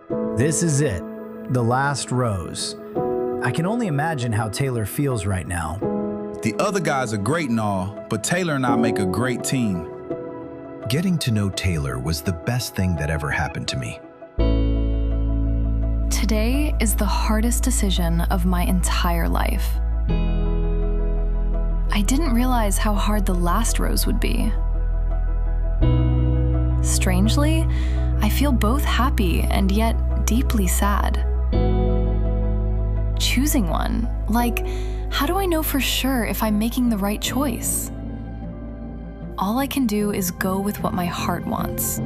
This is it, the last rose. I can only imagine how Taylor feels right now. The other guys are great and all, but Taylor and I make a great team. Getting to know Taylor was the best thing that ever happened to me. Today is the hardest decision of my entire life. I didn't realize how hard the last rose would be. Strangely, I feel both happy and yet deeply sad. Choosing one, like, how do I know for sure if I'm making the right choice? All I can do is go with what my heart wants.